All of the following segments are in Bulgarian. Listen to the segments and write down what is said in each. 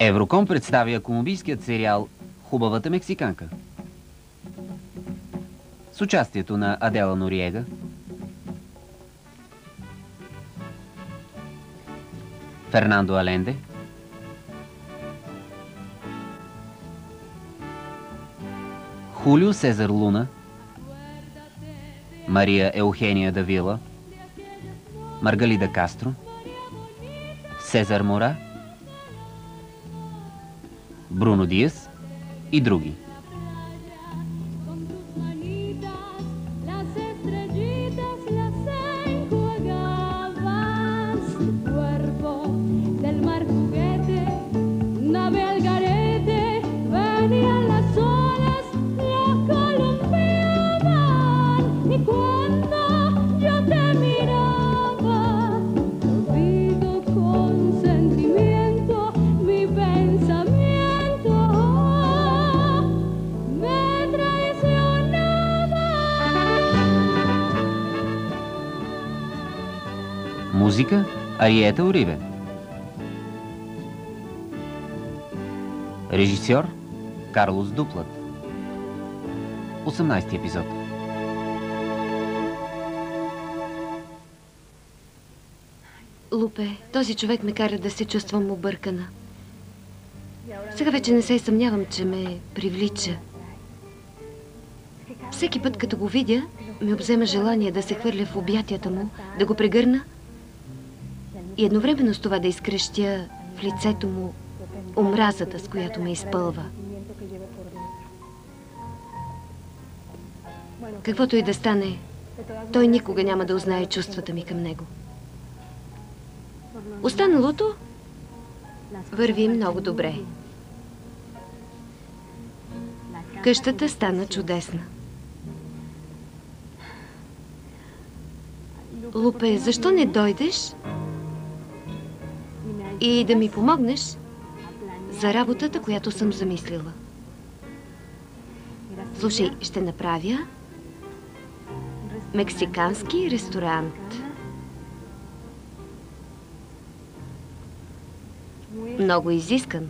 Евроком представя колумбийският сериал «Хубавата мексиканка» с участието на Адела Нориега, Фернандо Аленде, Хулио Сезар Луна, Мария Еухения Давила, Маргалида Кастро, Сезар Мора, Бруно Диас и други. Музика Ариета Ориве. Режисьор Карлос Дуплат. 18 епизод. Лупе, този човек ме кара да се чувствам объркана. Сега вече не се съмнявам, че ме привлича. Всеки път, като го видя, ми обзема желание да се хвърля в обятията му, да го прегърна и едновременно с това да изкрещя в лицето му омразата, с която ме изпълва. Каквото и да стане, той никога няма да узнае чувствата ми към него. Останалото върви много добре. Къщата стана чудесна. Лупе, защо не дойдеш и да ми помогнеш за работата, която съм замислила? Слушай, ще направя мексикански ресторант. Много изискан.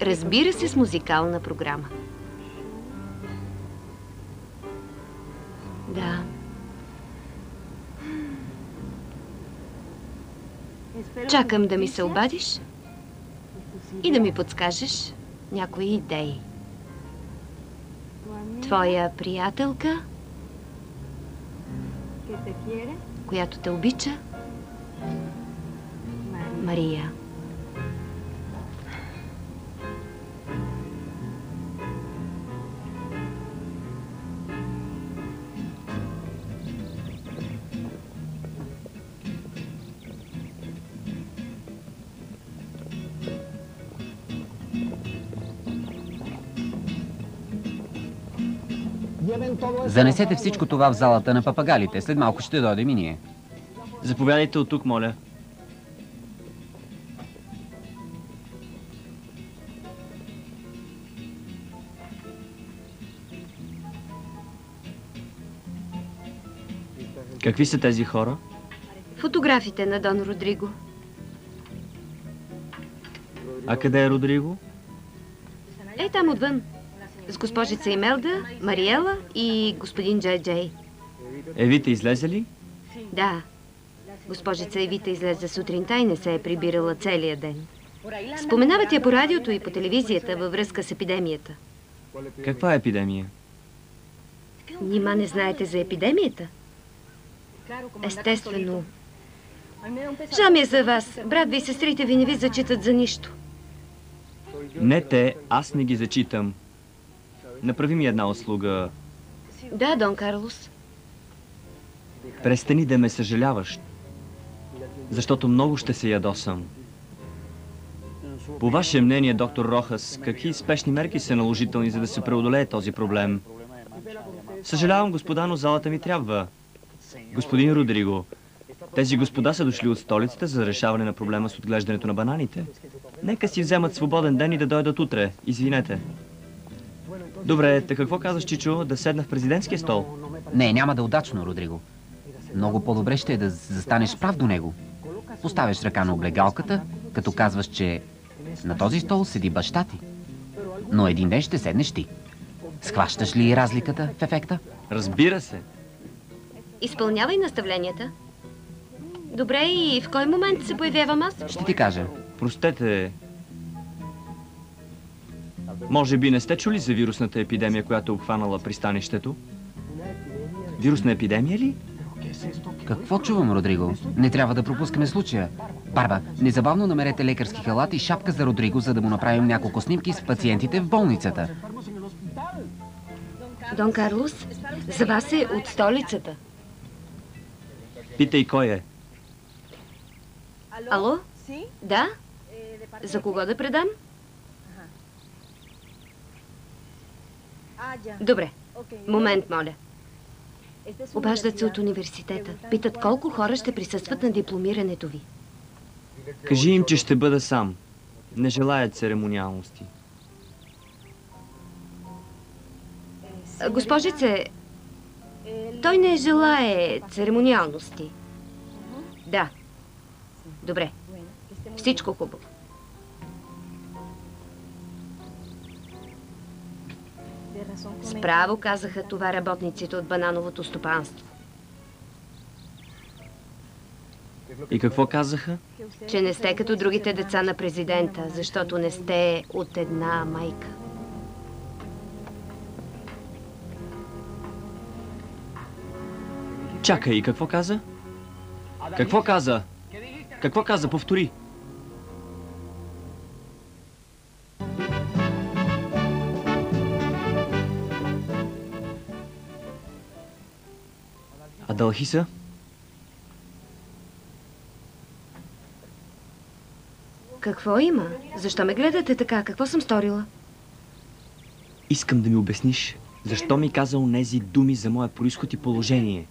Разбира се, с музикална програма. Да. Чакам да ми се обадиш и да ми подскажеш някои идеи. Твоя приятелка, която те обича, Мария. Занесете всичко това в залата на папагалите. След малко ще дойдем и ние. Заповядайте от тук, моля. Какви са тези хора? Фотографите на Дон Родриго. А къде е Родриго? Ей, там отвън. С госпожица Имелда, Мариела и господин Джей Джей. Евита излезе ли? Да. Госпожица Евита излезе сутринта и не се е прибирала целия ден. Споменават я по радиото и по телевизията във връзка с епидемията. Каква епидемия? Нима не знаете за епидемията? Естествено. Жал ми е за вас. Брат ви и сестрите ви не ви зачитат за нищо. Не те, аз не ги зачитам. Направи ми една услуга. Да, Дон Карлос. Престани да ме съжаляваш, защото много ще се ядосам. По ваше мнение, доктор Рохас, какви спешни мерки са наложителни, за да се преодолее този проблем? Съжалявам, господа, но залата ми трябва. Господин Родриго, тези господа са дошли от столицата за решаване на проблема с отглеждането на бананите. Нека си вземат свободен ден и да дойдат утре. Извинете. Добре, те какво казваш, Чичо? Да седна в президентския стол? Не, няма да е удачно, Родриго. Много по-добре ще е да застанеш прав до него. Поставяш ръка на облегалката като казваш, че на този стол седи баща ти. Но един ден ще седнеш ти. Схващаш ли разликата в ефекта? Разбира се. Изпълнявай наставленията. Добре, и в кой момент се появявам аз? Ще ти кажа. Простете. Може би не сте чули за вирусната епидемия, която е обхванала пристанището? Вирусна епидемия ли? Какво чувам, Родриго? Не трябва да пропускаме случая. Барба, незабавно намерете лекарски халат и шапка за Родриго, за да му направим няколко снимки с пациентите в болницата. Дон Карлос, за вас е от столицата. Питай кой е. Ало? Да? За кого да предам? Добре. Момент, моля. Обаждат се от университета. Питат колко хора ще присъстват на дипломирането ви. Кажи им, че ще бъда сам. Не желаят церемониалности. Госпожице, той не желае церемониалности. Да. Добре. Всичко хубаво. Справо казаха това работниците от банановото стопанство. И какво казаха? Че не сте като другите деца на президента, защото не сте от една майка. Чакай, какво каза? Какво каза? Какво каза? Повтори. Адалхиса? Какво има? Защо ме гледате така? Какво съм сторила? Искам да ми обясниш, защо ми каза онези думи за моя произход и положение.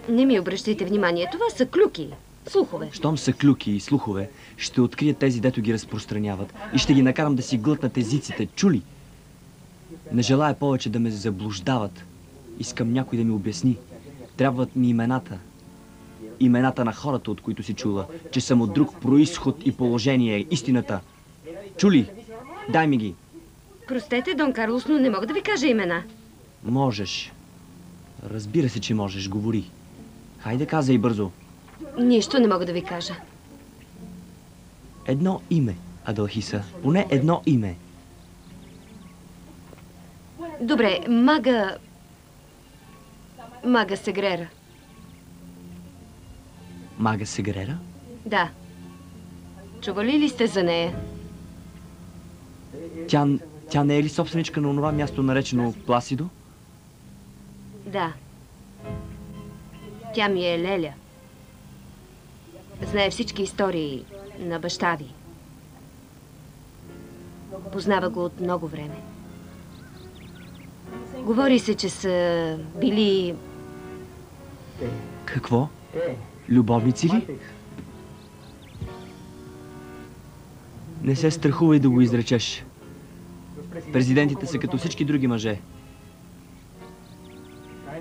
Не ми обръщайте внимание. Това са клюки. Слухове. Щом са клюки и слухове, ще открия тези, дето ги разпространяват и ще ги накарам да си глътнат езиците. Чули? Не желая повече да ме заблуждават. Искам някой да ми обясни. Трябват ми имената. Имената на хората, от които си чула, че съм от друг произход и положение. Истината. Чули? Дай ми ги. Простете, Дон Карлос, но не мога да ви кажа имена. Можеш. Разбира се, че можеш. Говори. Хайде, казай бързо. Нищо не мога да ви кажа. Едно име, Адалхиса. Поне едно име. Добре, Мага Сегрера. Мага Сегрера? Да. Чували ли сте за нея? Тя не е ли собственичка на онова място, наречено Пласидо? Да. Тя ми е леля. Знае всички истории на баща ви. Познава го от много време. Говори се, че са били... Какво? Любовници ли? Не се страхувай да го изречеш. Президентите са като всички други мъже.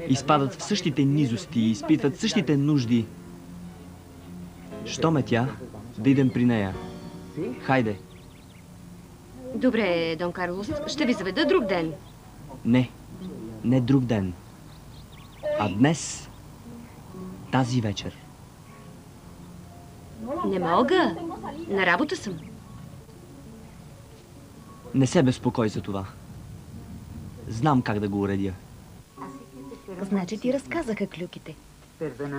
Изпадат в същите низости и изпитват същите нужди. Що ме тя? Да идем при нея. Хайде. Добре, Дон Карлос, ще ви заведа друг ден. Не друг ден. А днес, тази вечер. Не мога. На работа съм. Не се безпокой за това. Знам как да го уредя. Значи ти разказаха клюките.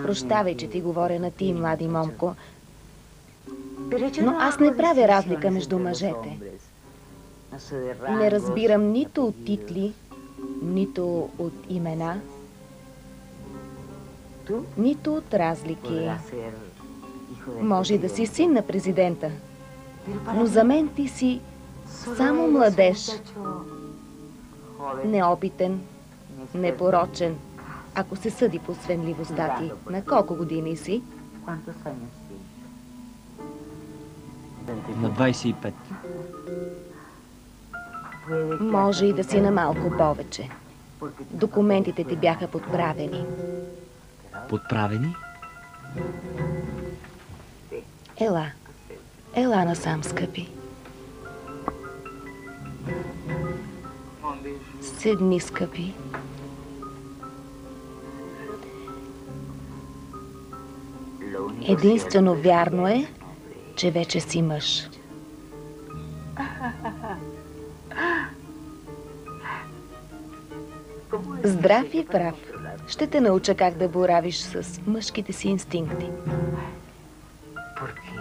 Прощавай, че ти говоря на ти, млади момко. Но аз не правя разлика между мъжете. Не разбирам нито от титли, нито от имена, нито от разлики. Може и да си син на президента, но за мен ти си само младеж, неопитен, непорочен, ако се съди по свенливостта ти. На колко години си? На 25. Може и да си на малко повече. Документите ти бяха подправени. Подправени? Ела. Ела насам, скъпи. Седни, скъпи. Единствено вярно е, че вече си мъж. Здрав и прав. Ще те науча как да боравиш с мъжките си инстинкти.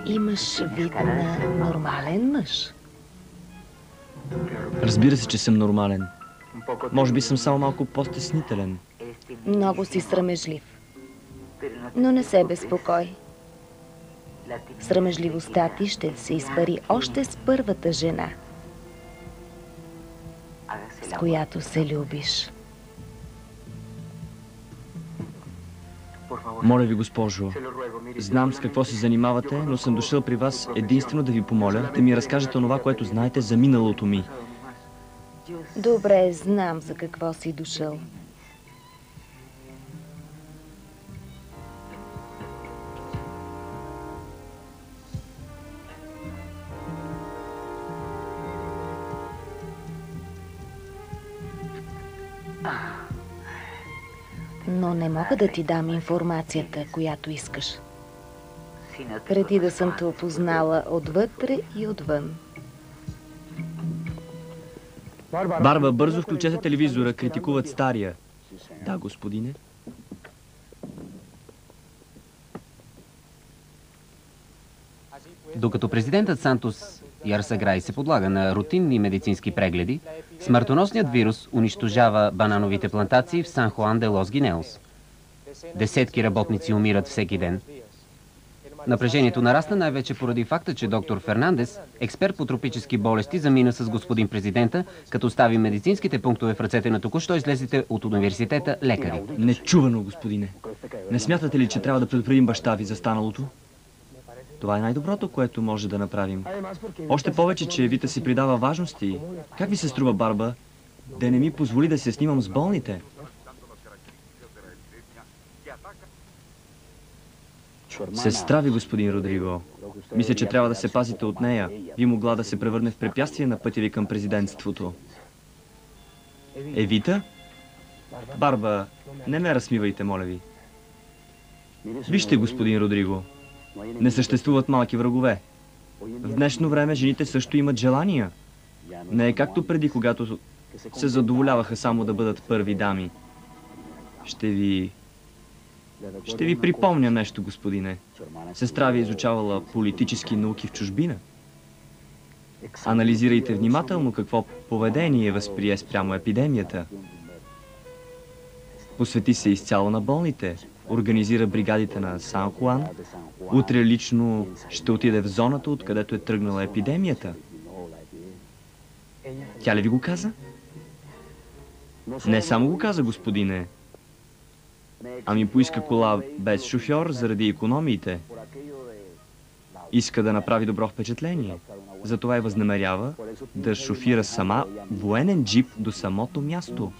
Имаш вид на нормален мъж. Разбира се, че съм нормален. Може би съм само малко по-стеснителен. Много си срамежлив. Но не се безпокой. Срамежливостта ти ще се изпари още с първата жена, с която се любиш. Моля ви, госпожо, знам с какво се занимавате, но съм дошъл при вас единствено да ви помоля да ми разкажете онова, което знаете за миналото ми. Добре, знам за какво си дошъл. Но не мога да ти дам информацията, която искаш, преди да съм те опознала отвътре и отвън. Барба, бързо включете телевизора, критикуват стария. Да, господине. Докато президентът Сантос Ярсаграй се подлага на рутинни медицински прегледи, смъртоносният вирус унищожава банановите плантации в Сан Хуан де Лос Гинеос. Десетки работници умират всеки ден. Напрежението нарасна най-вече поради факта, че доктор Фернандес, експерт по тропически болести, замина с господин президента, като стави медицинските пунктове в ръцете на току-що излезлите от университета лекари. Нечувано, господине. Не смятате ли, че трябва да предупредим баща ви за станалото? Това е най-доброто, което може да направим. Още повече, че Вита си придава важности. Как ви се струва, Барба, да не ми позволи да се снимам с болните? Сестра ви, господин Родриго. Мисля, че трябва да се пазите от нея. Би могла да се превърне в препятствие на пътя ви към президентството. Евита? Барба, не ме разсмивайте, моля ви. Вижте, господин Родриго, не съществуват малки врагове. В днешно време жените също имат желания. Не е както преди, когато се задоволяваха само да бъдат първи дами. Ще ви припомня нещо, господине. Сестра ви е изучавала политически науки в чужбина. Анализирайте внимателно какво поведение възприе спрямо епидемията. Посвети се изцяло на болните. Организира бригадите на Сан Хуан. Утре лично ще отиде в зоната, откъдето е тръгнала епидемията. Тя ли ви го каза? Не само го каза, господине. Ами поиска кола без шофьор заради икономиите. Иска да направи добро впечатление. Затова и възнамерява да шофира сама военен джип до самото място.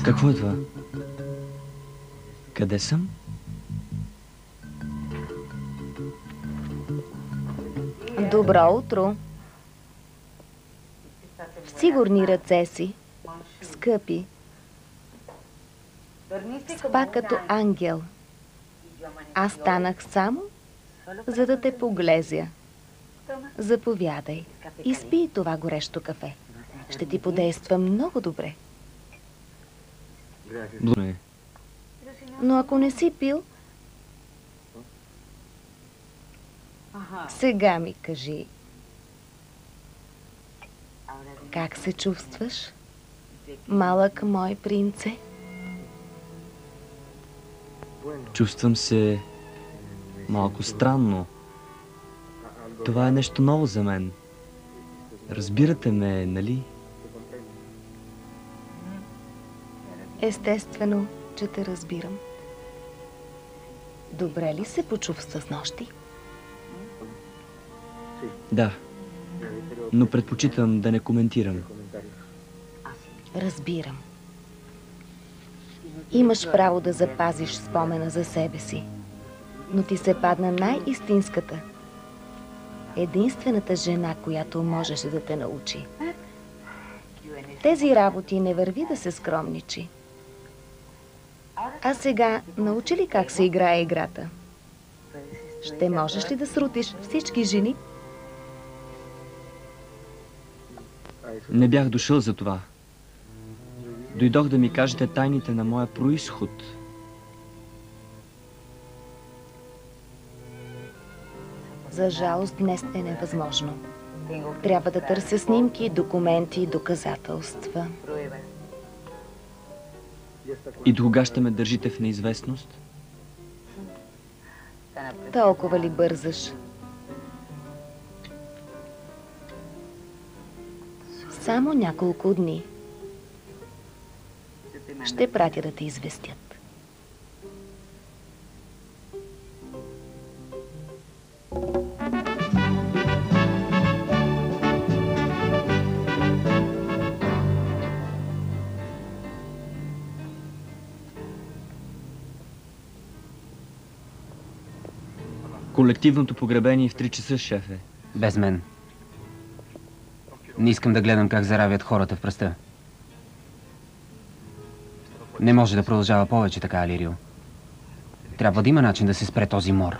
Какво е това? Къде съм? Добро утро. В сигурни ръце си, скъпи. Спа като ангел. Аз станах само, за да те поглезя. Заповядай и спи това горещо кафе. Ще ти подейства много добре. Благодаря. Но ако не си пил, сега ми кажи. Как се чувстваш, малък мой принце? Чувствам се малко странно. Това е нещо ново за мен. Разбирате ме, нали? Естествено, че те разбирам. Добре ли се почувства с нощи? Да. Но предпочитам да не коментирам. Разбирам. Имаш право да запазиш спомена за себе си. Но ти се падна най-истинската. Единствената жена, която можеше да те научи. Тези работи не върви да се скромничи. А сега научи ли как се играе играта? Ще можеш ли да срутиш всички жени? Не бях дошъл за това. Дойдох да ми кажете тайните на моя произход. За жалост днес е невъзможно. Трябва да търся снимки, документи и доказателства. И до кога ще ме държите в неизвестност? Толкова ли бързаш? Само няколко дни. Ще пратя да те известят. Колективното погребение в 3 часа, шефе. Без мен. Не искам да гледам как заравят хората в пръста. Не може да продължава повече така, Алирио. Трябва да има начин да се спре този мор.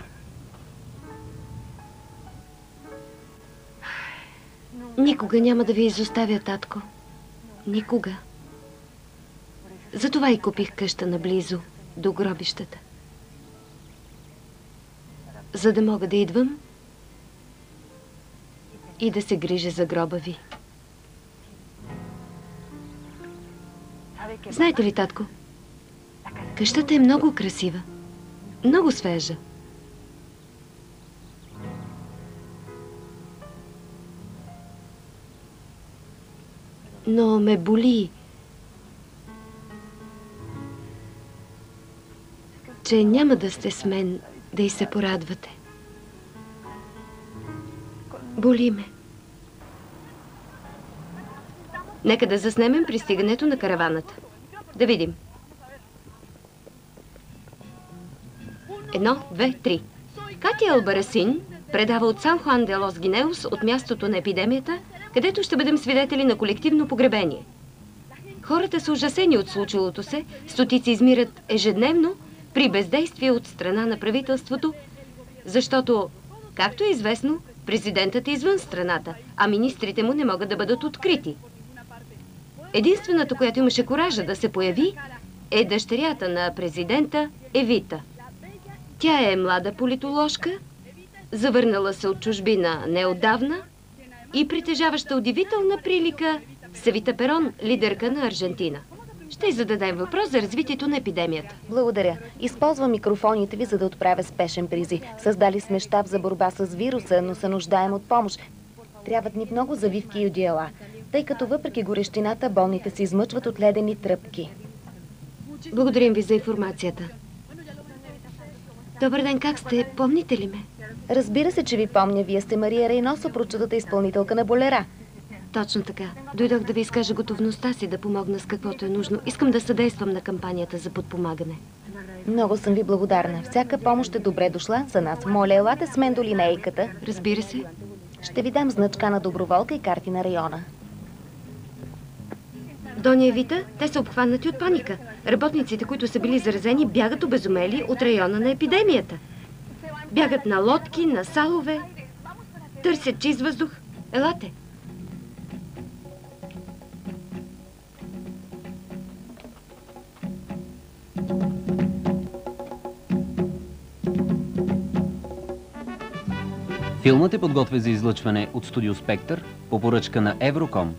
Никога няма да ви изоставя, татко. Никога. Затова и купих къща наблизо, до гробищата. За да мога да идвам и да се грижа за гроба ви. Знаете ли, татко, къщата е много красива, много свежа. Но ме боли, че няма да сте с мен да й се порадвате. Боли ме. Нека да заснемем пристигането на караваната. Да видим. 1, 2, 3. Катя Албарасин предава от Сан Хуан де Лос Гинеус от мястото на епидемията, където ще бъдем свидетели на колективно погребение. Хората са ужасени от случилото се, стотици измират ежедневно при бездействие от страна на правителството, защото, както е известно, президентът е извън страната, а министрите му не могат да бъдат открити. Единствената, която имаше коража да се появи, е дъщерята на президента Евита. Тя е млада политоложка, завърнала се от чужбина неотдавна и притежаваща удивителна прилика с Евита Перон, лидерка на Аржентина. Ще й зададем въпрос за развитието на епидемията. Благодаря. Използвам микрофоните ви, за да отправя спешен призив. Създали сме щаб за борба с вируса, но се нуждаем от помощ. Трябват ни много завивки и одеяла, тъй като въпреки горещината болните се измъчват от ледени тръпки. Благодарим ви за информацията. Добър ден, как сте? Помните ли ме? Разбира се, че ви помня. Вие сте Мария Рейносо, прочутата изпълнителка на Болера. Точно така. Дойдох да ви изкажа готовността си да помогна с каквото е нужно. Искам да съдействам на кампанията за подпомагане. Много съм ви благодарна. Всяка помощ е добре дошла за нас. Моля, елате с мен до линейката. Разбира се. Ще ви дам значка на доброволка и карти на района. Доня Евита, те са обхванати от паника. Работниците, които са били заразени, бягат обезумели от района на епидемията. Бягат на лодки, на салове, търсят чист въздух. Елате. Филмът е подготвен за излъчване от студио Спектър по поръчка на Евроком.